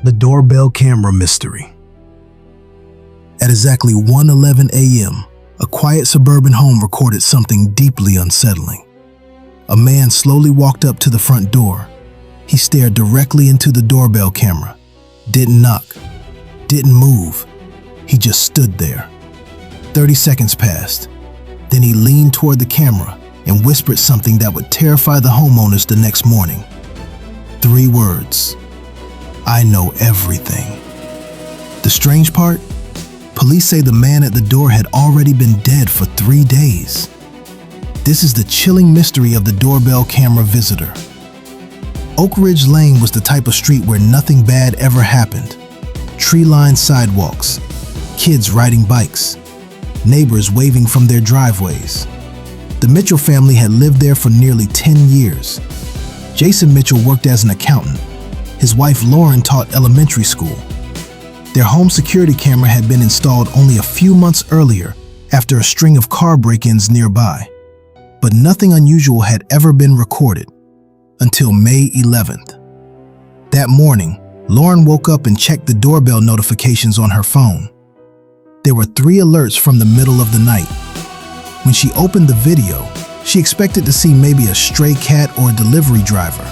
The doorbell camera mystery. At exactly 1:11 a.m., a quiet suburban home recorded something deeply unsettling. A man slowly walked up to the front door. He stared directly into the doorbell camera, didn't knock, didn't move. He just stood there. 30 seconds passed. Then he leaned toward the camera and whispered something that would terrify the homeowners the next morning. 3 words: "I know everything." The strange part? Police say the man at the door had already been dead for 3 days. This is the chilling mystery of the doorbell camera visitor. Oak Ridge Lane was the type of street where nothing bad ever happened. Tree-lined sidewalks, kids riding bikes, neighbors waving from their driveways. The Mitchell family had lived there for nearly 10 years. Jason Mitchell worked as an accountant. His wife Lauren taught elementary school. Their home security camera had been installed only a few months earlier after a string of car break-ins nearby. But nothing unusual had ever been recorded until May 11th. That morning, Lauren woke up and checked the doorbell notifications on her phone. There were 3 alerts from the middle of the night. When she opened the video, she expected to see maybe a stray cat or a delivery driver.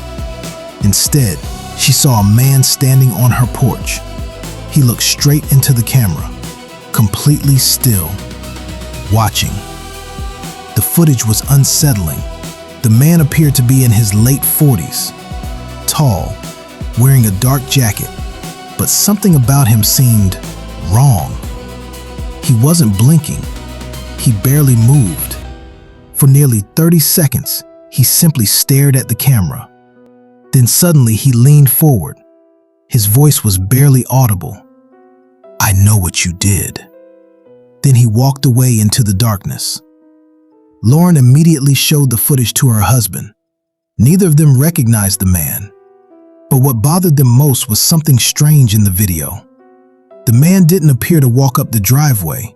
Instead, she saw a man standing on her porch. He looked straight into the camera, completely still, watching. The footage was unsettling. The man appeared to be in his late 40s, tall, wearing a dark jacket, but something about him seemed wrong. He wasn't blinking. He barely moved. For nearly 30 seconds, he simply stared at the camera. Then suddenly he leaned forward. His voice was barely audible. "I know what you did." Then he walked away into the darkness. Lauren immediately showed the footage to her husband. Neither of them recognized the man. But what bothered them most was something strange in the video. The man didn't appear to walk up the driveway.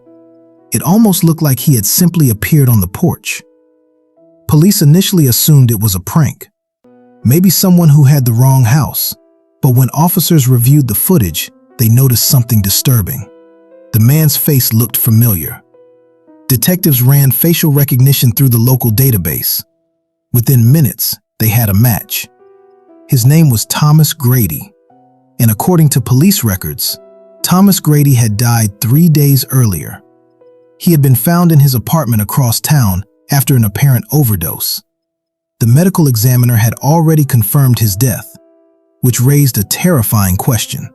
It almost looked like he had simply appeared on the porch. Police initially assumed it was a prank, maybe someone who had the wrong house. But when officers reviewed the footage, they noticed something disturbing. The man's face looked familiar. Detectives ran facial recognition through the local database. Within minutes, they had a match. His name was Thomas Grady, and according to police records, Thomas Grady had died 3 days earlier. He had been found in his apartment across town after an apparent overdose. The medical examiner had already confirmed his death, which raised a terrifying question.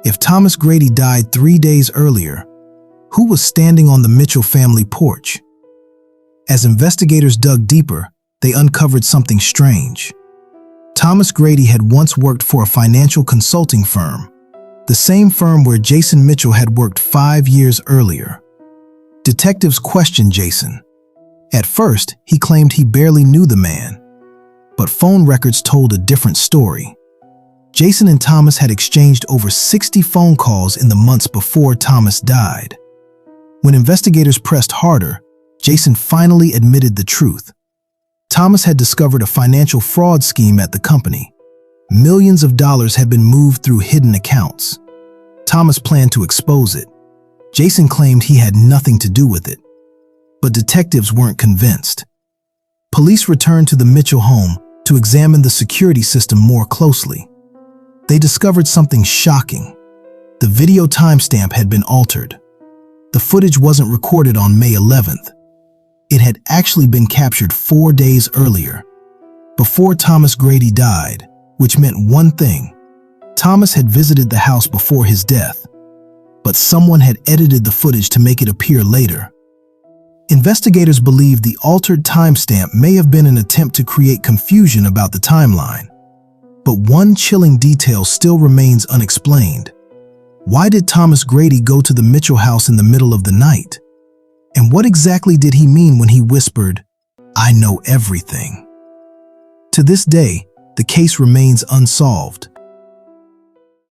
If Thomas Grady died 3 days earlier, who was standing on the Mitchell family porch? As investigators dug deeper, they uncovered something strange. Thomas Grady had once worked for a financial consulting firm, the same firm where Jason Mitchell had worked 5 years earlier. Detectives questioned Jason. At first, he claimed he barely knew the man, but phone records told a different story. Jason and Thomas had exchanged over 60 phone calls in the months before Thomas died. When investigators pressed harder, Jason finally admitted the truth. Thomas had discovered a financial fraud scheme at the company. Millions of dollars had been moved through hidden accounts. Thomas planned to expose it. Jason claimed he had nothing to do with it. But detectives weren't convinced. Police returned to the Mitchell home to examine the security system more closely. They discovered something shocking. The video timestamp had been altered. The footage wasn't recorded on May 11th. It had actually been captured 4 days earlier, before Thomas Grady died, which meant one thing. Thomas had visited the house before his death, but someone had edited the footage to make it appear later. Investigators believe the altered timestamp may have been an attempt to create confusion about the timeline. But one chilling detail still remains unexplained. Why did Thomas Grady go to the Mitchell house in the middle of the night? And what exactly did he mean when he whispered, "I know everything"? To this day, the case remains unsolved.